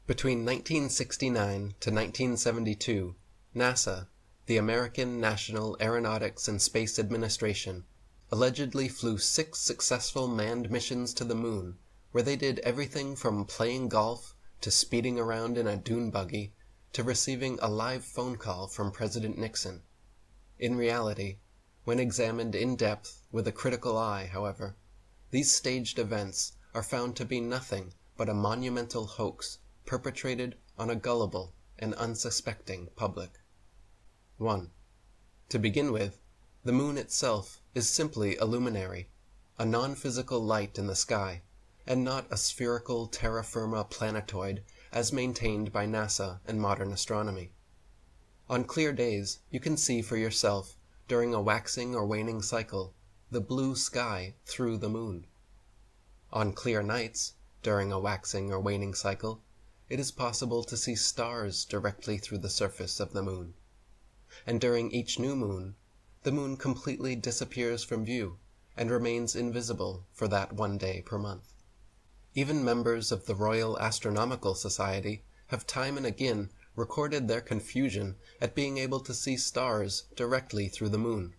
Between 1969 to 1972, NASA, the American National Aeronautics and Space Administration, allegedly flew 6 successful manned missions to the moon, where they did everything from playing golf to speeding around in a dune buggy to receiving a live phone call from President Nixon. In reality, when examined in depth with a critical eye, however, these staged events are found to be nothing but a monumental hoax perpetrated on a gullible and unsuspecting public. 1. To begin with, the moon itself is simply a luminary, a non-physical light in the sky, and not a spherical terra firma planetoid as maintained by NASA and modern astronomy. On clear days, you can see for yourself, during a waxing or waning cycle, the blue sky through the moon. On clear nights, during a waxing or waning cycle, it is possible to see stars directly through the surface of the moon. And during each new moon, the moon completely disappears from view and remains invisible for that one day per month. Even members of the Royal Astronomical Society have time and again recorded their confusion at being able to see stars directly through the moon.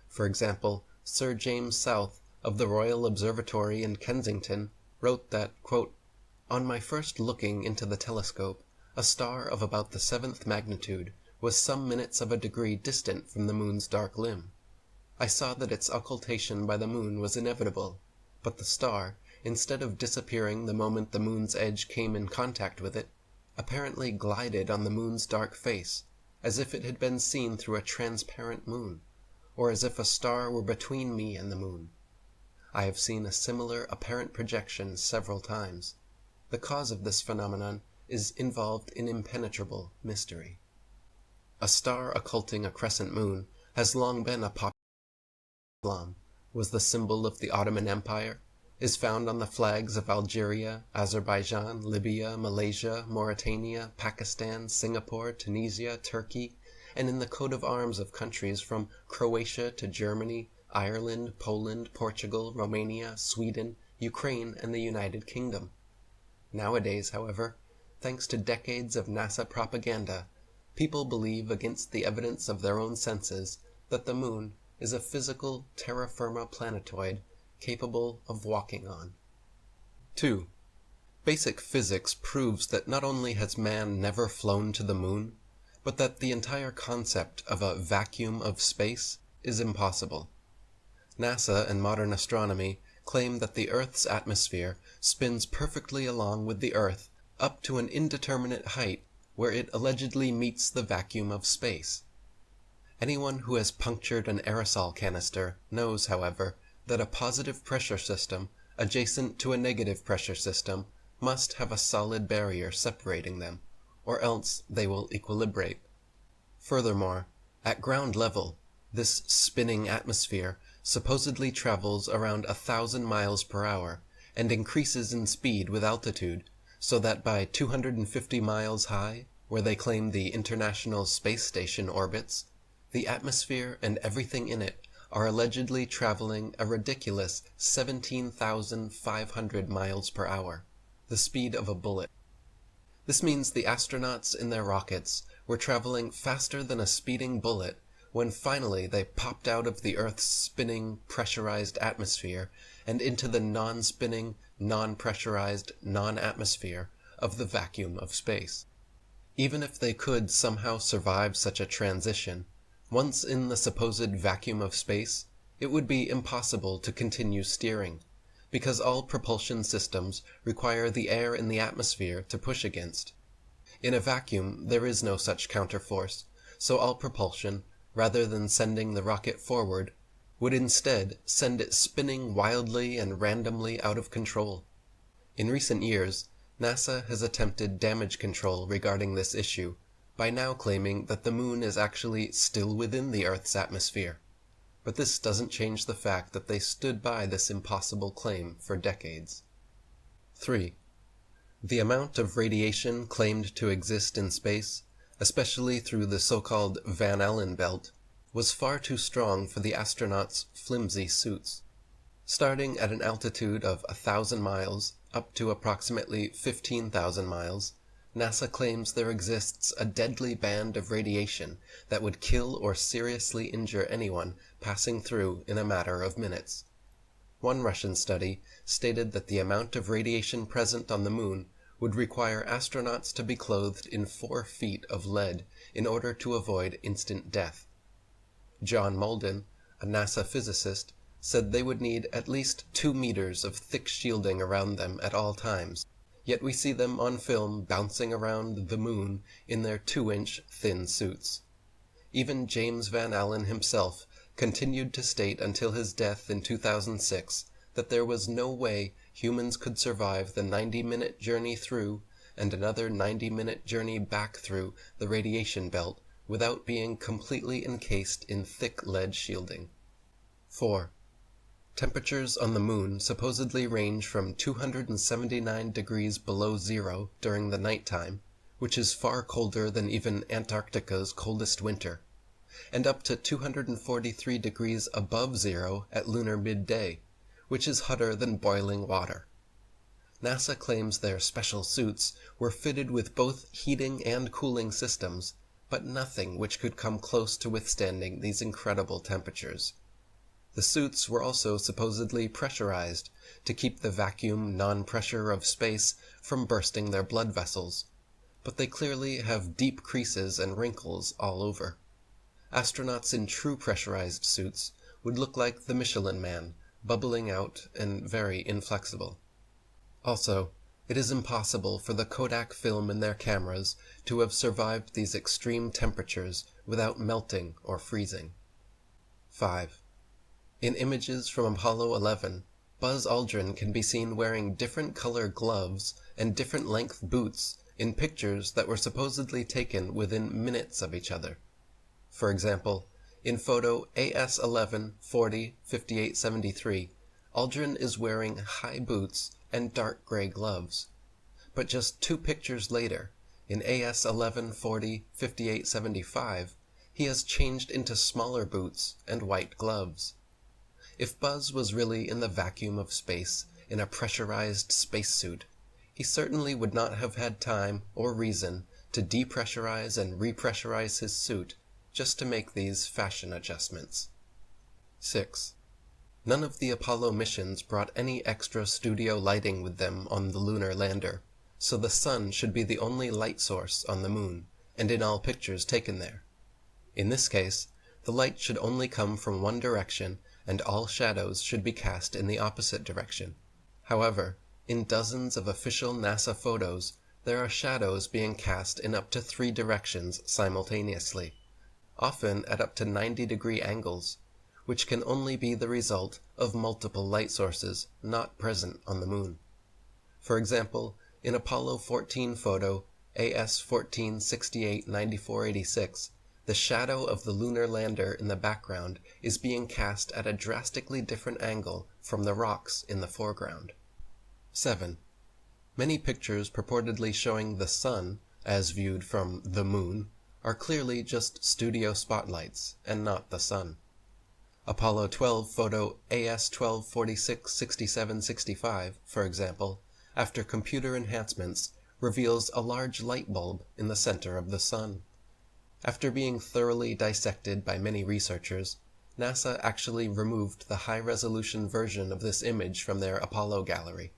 For example, Sir James South of the Royal Observatory in Kensington wrote that, quote, "On my first looking into the telescope, a star of about the 7th magnitude was some minutes of a degree distant from the moon's dark limb. I saw that its occultation by the moon was inevitable, but the star, instead of disappearing the moment the moon's edge came in contact with it, apparently glided on the moon's dark face, as if it had been seen through a transparent moon, or as if a star were between me and the moon. I have seen a similar apparent projection several times. The cause of this phenomenon is involved in impenetrable mystery." A star occulting a crescent moon has long been a popular Islam, was the symbol of the Ottoman Empire, is found on the flags of Algeria, Azerbaijan, Libya, Malaysia, Mauritania, Pakistan, Singapore, Tunisia, Turkey, and in the coat of arms of countries from Croatia to Germany, Ireland, Poland, Portugal, Romania, Sweden, Ukraine, and the United Kingdom. Nowadays, however, thanks to decades of NASA propaganda, people believe against the evidence of their own senses that the moon is a physical terra firma planetoid capable of walking on. 2. Basic physics proves that not only has man never flown to the moon, but that the entire concept of a vacuum of space is impossible. NASA and modern astronomy claim that the Earth's atmosphere spins perfectly along with the Earth up to an indeterminate height where it allegedly meets the vacuum of space. Anyone who has punctured an aerosol canister knows, however, that a positive pressure system adjacent to a negative pressure system must have a solid barrier separating them, or else they will equilibrate. Furthermore, at ground level, this spinning atmosphere supposedly travels around 1,000 miles per hour and increases in speed with altitude, so that by 250 miles high, where they claim the International Space Station orbits, the atmosphere and everything in it are allegedly traveling a ridiculous 17,500 miles per hour, the speed of a bullet. This means the astronauts in their rockets were traveling faster than a speeding bullet when finally they popped out of the Earth's spinning, pressurized atmosphere and into the non-spinning, non-pressurized, non-atmosphere of the vacuum of space. Even if they could somehow survive such a transition, once in the supposed vacuum of space, it would be impossible to continue steering, because all propulsion systems require the air in the atmosphere to push against. In a vacuum, there is no such counterforce, so all propulsion, rather than sending the rocket forward, would instead send it spinning wildly and randomly out of control. In recent years, NASA has attempted damage control regarding this issue by now claiming that the moon is actually still within the Earth's atmosphere. But this doesn't change the fact that they stood by this impossible claim for decades. 3. The amount of radiation claimed to exist in space, especially through the so-called Van Allen belt, was far too strong for the astronauts' flimsy suits. Starting at an altitude of 1,000 miles up to approximately 15,000 miles, NASA claims there exists a deadly band of radiation that would kill or seriously injure anyone passing through in a matter of minutes. One Russian study stated that the amount of radiation present on the moon would require astronauts to be clothed in 4 feet of lead in order to avoid instant death. John Malden, a NASA physicist, said they would need at least 2 meters of thick shielding around them at all times, yet we see them on film bouncing around the moon in their 2-inch thin suits. Even James Van Allen himself continued to state until his death in 2006 that there was no way humans could survive the 90-minute journey through and another 90-minute journey back through the radiation belt without being completely encased in thick lead shielding. 4. Temperatures on the moon supposedly range from 279 degrees below zero during the nighttime, which is far colder than even Antarctica's coldest winter, and up to 243 degrees above zero at lunar midday, which is hotter than boiling water. NASA claims their special suits were fitted with both heating and cooling systems, but nothing which could come close to withstanding these incredible temperatures. The suits were also supposedly pressurized to keep the vacuum non-pressure of space from bursting their blood vessels, but they clearly have deep creases and wrinkles all over. Astronauts in true pressurized suits would look like the Michelin Man, bubbling out and very inflexible. Also, it is impossible for the Kodak film in their cameras to have survived these extreme temperatures without melting or freezing. 5. In images from Apollo 11, Buzz Aldrin can be seen wearing different color gloves and different length boots in pictures that were supposedly taken within minutes of each other. For example, in photo AS11-40-5873, Aldrin is wearing high boots and dark gray gloves. But just 2 pictures later, in AS11-40-5875, he has changed into smaller boots and white gloves. If Buzz was really in the vacuum of space in a pressurized spacesuit, he certainly would not have had time or reason to depressurize and repressurize his suit just to make these fashion adjustments. 6. None of the Apollo missions brought any extra studio lighting with them on the lunar lander, so the sun should be the only light source on the moon, and in all pictures taken there. In this case, the light should only come from one direction, and all shadows should be cast in the opposite direction. However, in dozens of official NASA photos, there are shadows being cast in up to 3 directions simultaneously, often at up to 90-degree angles, which can only be the result of multiple light sources not present on the moon. For example, in Apollo 14 photo AS1468-9486, the shadow of the lunar lander in the background is being cast at a drastically different angle from the rocks in the foreground. 7. Many pictures purportedly showing the sun, as viewed from the moon, are clearly just studio spotlights, and not the sun. Apollo 12 photo AS1246-6765, for example, after computer enhancements, reveals a large light bulb in the center of the sun. After being thoroughly dissected by many researchers, NASA actually removed the high-resolution version of this image from their Apollo gallery.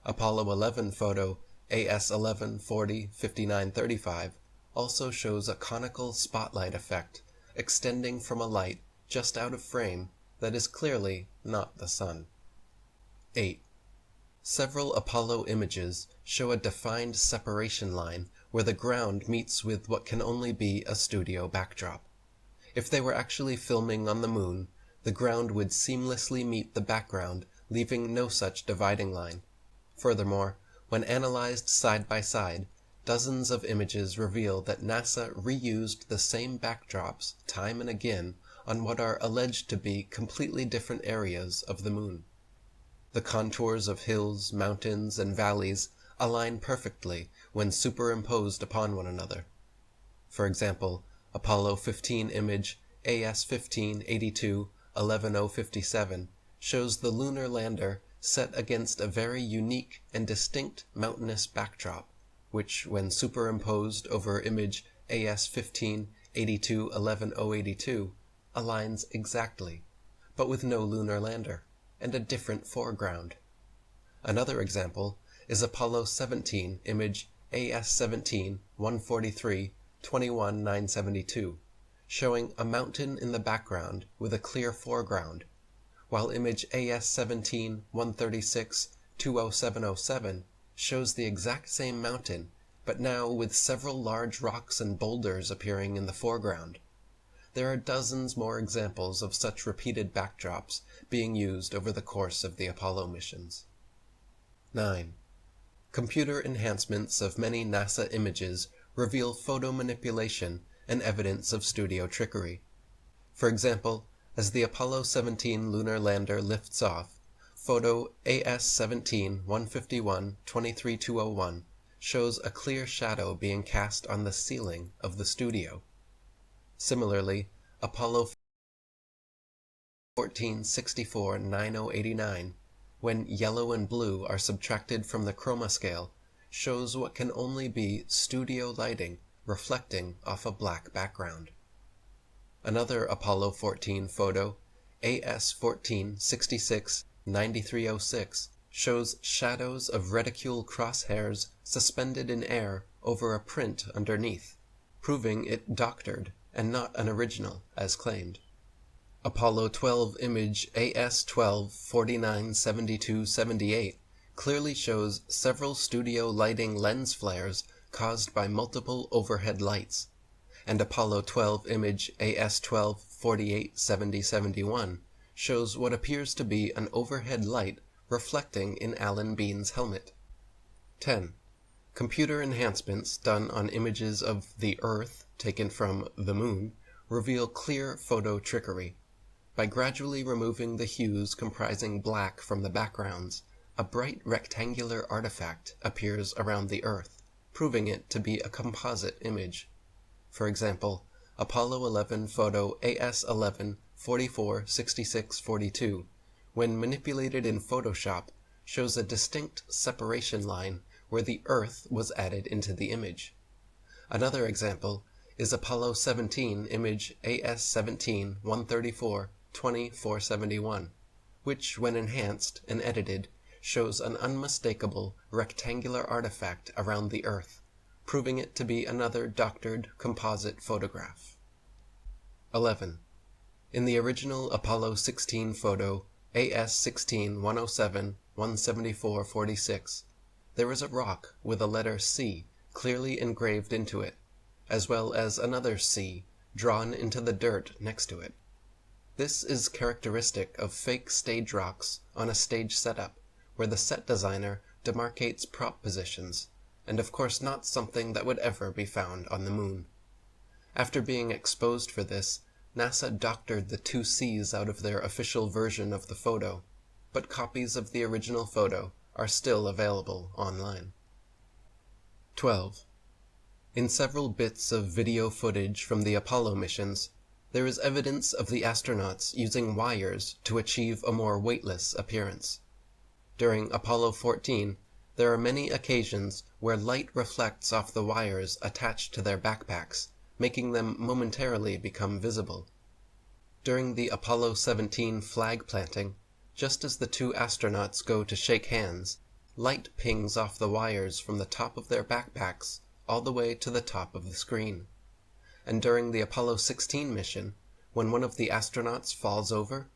Apollo 11 photo AS11-40-5935 also shows a conical spotlight effect extending from a light just out of frame that is clearly not the sun. 8. Several Apollo images show a defined separation line where the ground meets with what can only be a studio backdrop. If they were actually filming on the moon, the ground would seamlessly meet the background, leaving no such dividing line. Furthermore, when analyzed side by side, dozens of images reveal that NASA reused the same backdrops time and again on what are alleged to be completely different areas of the moon. The contours of hills, mountains, and valleys align perfectly when superimposed upon one another. For example, Apollo 15 image AS1582-11057 shows the lunar lander set against a very unique and distinct mountainous backdrop, which, when superimposed over image AS-15 82-11-082, aligns exactly, but with no lunar lander, and a different foreground. Another example is Apollo 17 image AS-17 143-21-972, showing a mountain in the background with a clear foreground, while image AS-17 136-20707 shows the exact same mountain, but now with several large rocks and boulders appearing in the foreground. There are dozens more examples of such repeated backdrops being used over the course of the Apollo missions. 9. Computer enhancements of many NASA images reveal photo manipulation and evidence of studio trickery. For example, as the Apollo 17 lunar lander lifts off, photo AS-17 151-23201 shows a clear shadow being cast on the ceiling of the studio. Similarly, Apollo 14-64-9089, when yellow and blue are subtracted from the chroma scale, shows what can only be studio lighting reflecting off a black background. Another Apollo 14 photo, AS-14-66-9306, shows shadows of reticule crosshairs suspended in air over a print underneath, proving it doctored and not an original as claimed. Apollo 12 image AS-12-49-72-78 clearly shows several studio lighting lens flares caused by multiple overhead lights, and Apollo 12 image AS-12-48-70-71 shows what appears to be an overhead light reflecting in Alan Bean's helmet. 10. Computer enhancements done on images of the Earth taken from the Moon reveal clear photo trickery. By gradually removing the hues comprising black from the backgrounds, a bright rectangular artifact appears around the Earth, proving it to be a composite image. For example, Apollo 11 photo AS-11-44-66-42, when manipulated in Photoshop, shows a distinct separation line where the Earth was added into the image. Another example is Apollo 17 image AS-17-134-20-471, which, when enhanced and edited, shows an unmistakable rectangular artifact around the Earth, proving it to be another doctored composite photograph. 11. In the original Apollo 16 photo AS-16-107-174-46, there is a rock with a letter C clearly engraved into it, as well as another C drawn into the dirt next to it. This is characteristic of fake stage rocks on a stage setup, where the set designer demarcates prop positions, and of course not something that would ever be found on the Moon. After being exposed for this, NASA doctored the two C's out of their official version of the photo, but copies of the original photo are still available online. 12. In several bits of video footage from the Apollo missions, there is evidence of the astronauts using wires to achieve a more weightless appearance. During Apollo 14, there are many occasions where light reflects off the wires attached to their backpacks, making them momentarily become visible. During the Apollo 17 flag planting, just as the two astronauts go to shake hands, light pings off the wires from the top of their backpacks all the way to the top of the screen. And during the Apollo 16 mission, when one of the astronauts falls over,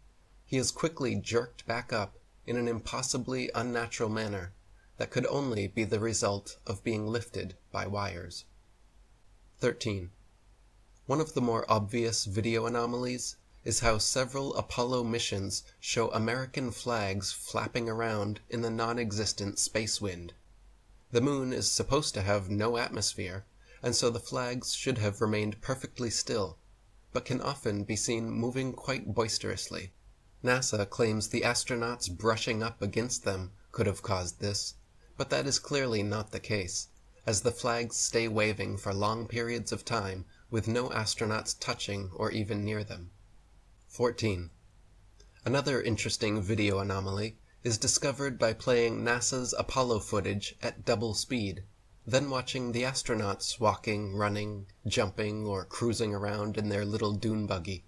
he is quickly jerked back up in an impossibly unnatural manner that could only be the result of being lifted by wires. 13. One of the more obvious video anomalies is how several Apollo missions show American flags flapping around in the non-existent space wind. The Moon is supposed to have no atmosphere, and so the flags should have remained perfectly still, but can often be seen moving quite boisterously. NASA claims the astronauts brushing up against them could have caused this, but that is clearly not the case, as the flags stay waving for long periods of time with no astronauts touching or even near them. 14. Another interesting video anomaly is discovered by playing NASA's Apollo footage at double speed. then watching the astronauts walking, running, jumping, or cruising around in their little dune buggy.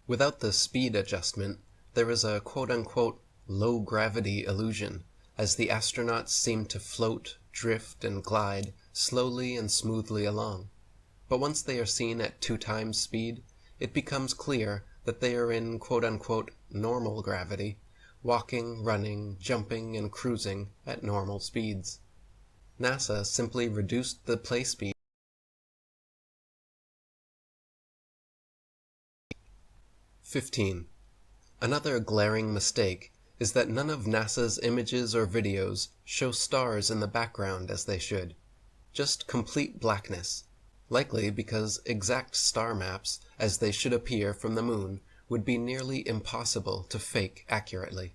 Without the speed adjustment, there is a quote-unquote low-gravity illusion, as the astronauts seem to float, drift, and glide slowly and smoothly along. But once they are seen at 2 times speed, it becomes clear that they are in quote-unquote normal gravity, walking, running, jumping, and cruising at normal speeds. NASA simply reduced the play speed. 15. Another glaring mistake is that none of NASA's images or videos show stars in the background as they should. Just complete blackness, likely because exact star maps, as they should appear from the moon, would be nearly impossible to fake accurately.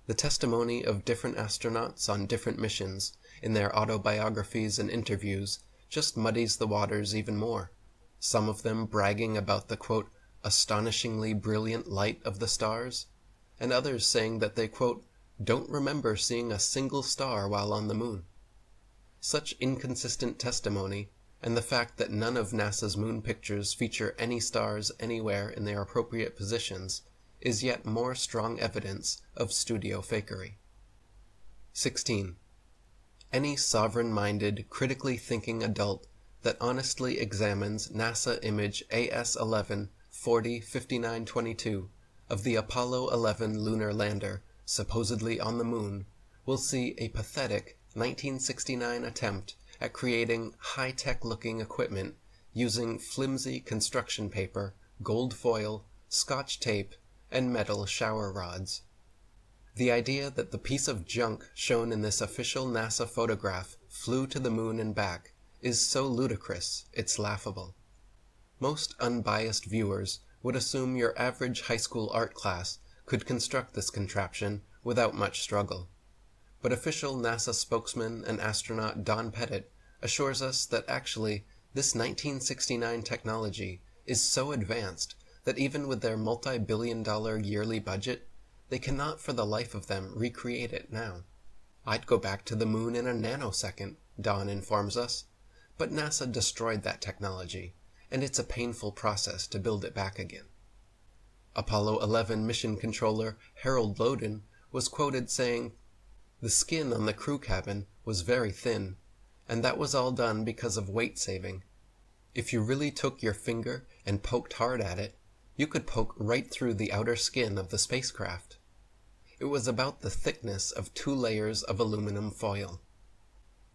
The testimony of different astronauts on different missions, in their autobiographies and interviews, just muddies the waters even more, some of them bragging about the, quote, astonishingly brilliant light of the stars, and others saying that they, quote, don't remember seeing a single star while on the moon. Such inconsistent testimony, and the fact that none of NASA's moon pictures feature any stars anywhere in their appropriate positions, is yet more strong evidence of studio fakery. 16. Any sovereign-minded, critically thinking adult that honestly examines NASA image AS11 405922 of the Apollo 11 lunar lander supposedly on the moon will see a pathetic 1969 attempt at creating high-tech looking equipment using flimsy construction paper, gold foil, Scotch tape, and metal shower rods. The idea that the piece of junk shown in this official NASA photograph flew to the moon and back is so ludicrous it's laughable. Most unbiased viewers would assume your average high school art class could construct this contraption without much struggle. But official NASA spokesman and astronaut Don Pettit assures us that actually this 1969 technology is so advanced that even with their multi-billion-dollar yearly budget, they cannot for the life of them recreate it now. I'd go back to the moon in a nanosecond, Don informs us, but NASA destroyed that technology, and it's a painful process to build it back again. Apollo 11 mission controller Harold Loden was quoted saying, "The skin on the crew cabin was very thin, and that was all done because of weight saving. If you really took your finger and poked hard at it, you could poke right through the outer skin of the spacecraft. It was about the thickness of 2 layers of aluminum foil."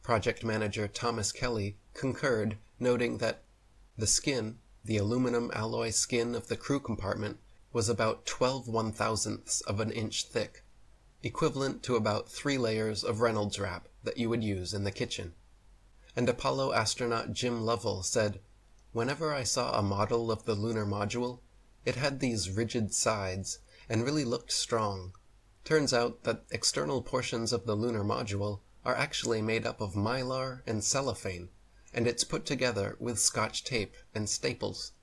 Project manager Thomas Kelly concurred, noting that the skin, the aluminum alloy skin of the crew compartment, was about 12 1/1000ths of an inch thick, equivalent to about 3 layers of Reynolds wrap that you would use in the kitchen. And Apollo astronaut Jim Lovell said, "Whenever I saw a model of the lunar module, it had these rigid sides and really looked strong. Turns out that external portions of the lunar module are actually made up of mylar and cellophane, and it's put together with Scotch tape and staples.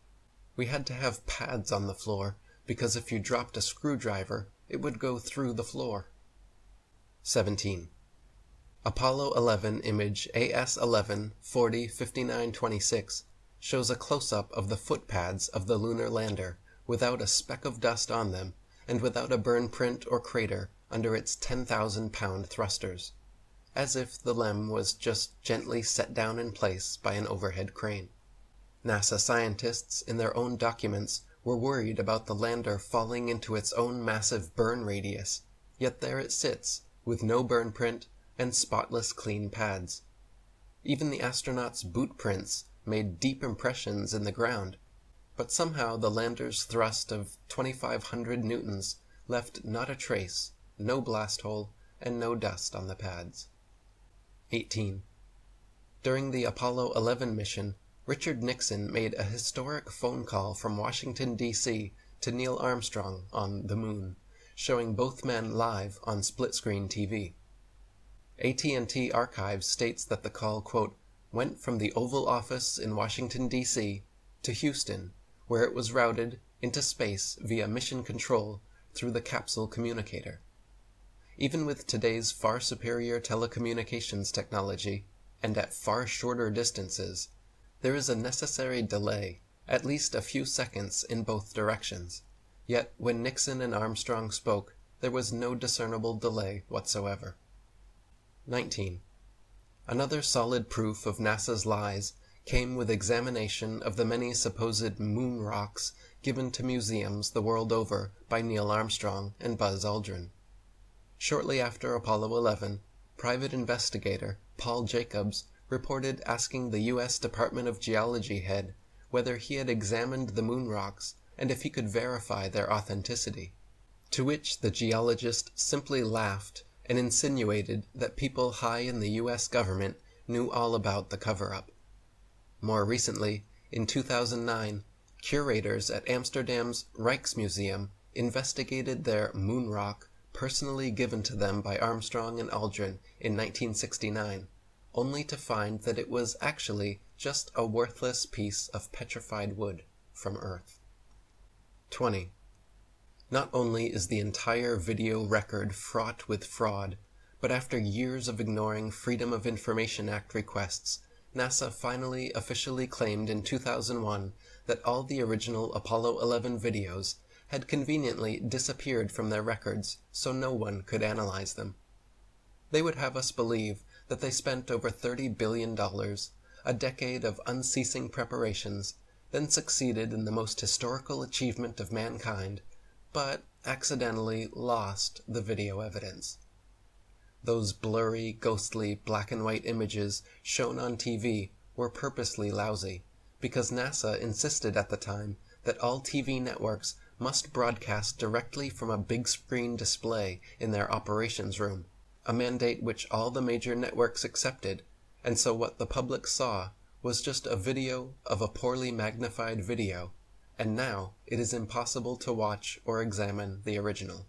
We had to have pads on the floor because if you dropped a screwdriver, it would go through the floor." 17. Apollo 11 image AS11 405926 shows a close-up of the foot pads of the lunar lander without a speck of dust on them and without a burn print or crater under its 10,000-pound thrusters, as if the LEM was just gently set down in place by an overhead crane. NASA scientists, in their own documents, were worried about the lander falling into its own massive burn radius, yet there it sits, with no burn print and spotless clean pads. Even the astronauts' boot prints made deep impressions in the ground, but somehow the lander's thrust of 2,500 newtons left not a trace, no blast hole, and no dust on the pads. 18. During the Apollo 11 mission, Richard Nixon made a historic phone call from Washington, D.C. to Neil Armstrong on the moon, showing both men live on split-screen TV. AT&T Archives states that the call, quote, went from the Oval Office in Washington, D.C. to Houston, where it was routed into space via mission control through the capsule communicator. Even with today's far superior telecommunications technology, and at far shorter distances, there is a necessary delay, at least a few seconds in both directions. Yet when Nixon and Armstrong spoke, there was no discernible delay whatsoever. 19. Another solid proof of NASA's lies came with examination of the many supposed moon rocks given to museums the world over by Neil Armstrong and Buzz Aldrin. Shortly after Apollo 11, private investigator Paul Jacobs reported asking the U.S. Department of Geology head whether he had examined the moon rocks and if he could verify their authenticity, to which the geologist simply laughed and insinuated that people high in the U.S. government knew all about the cover-up. More recently, in 2009, curators at Amsterdam's Rijksmuseum investigated their moon rock personally given to them by Armstrong and Aldrin in 1969, only to find that it was actually just a worthless piece of petrified wood from Earth. 20. Not only is the entire video record fraught with fraud, but after years of ignoring Freedom of Information Act requests, NASA finally officially claimed in 2001 that all the original Apollo 11 videos had conveniently disappeared from their records so no one could analyze them. They would have us believe that they spent over $30 billion, a decade of unceasing preparations, then succeeded in the most historical achievement of mankind, but accidentally lost the video evidence. Those blurry, ghostly, black-and-white images shown on TV were purposely lousy, because NASA insisted at the time that all TV networks must broadcast directly from a big-screen display in their operations room, a mandate which all the major networks accepted, and so what the public saw was just a video of a poorly magnified video, and now it is impossible to watch or examine the original.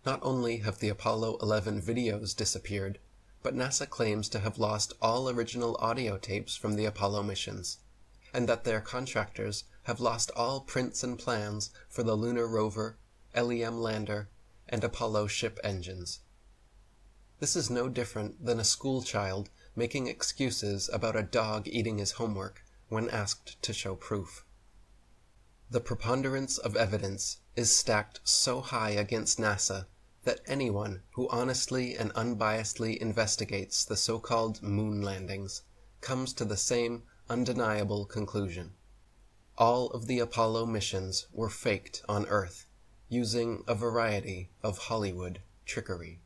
Not only have the Apollo 11 videos disappeared, but NASA claims to have lost all original audio tapes from the Apollo missions, and that their contractors have lost all prints and plans for the lunar rover, LEM lander, and Apollo ship engines. This is no different than a schoolchild making excuses about a dog eating his homework when asked to show proof. The preponderance of evidence is stacked so high against NASA that anyone who honestly and unbiasedly investigates the so-called moon landings comes to the same undeniable conclusion. All of the Apollo missions were faked on Earth, using a variety of Hollywood trickery.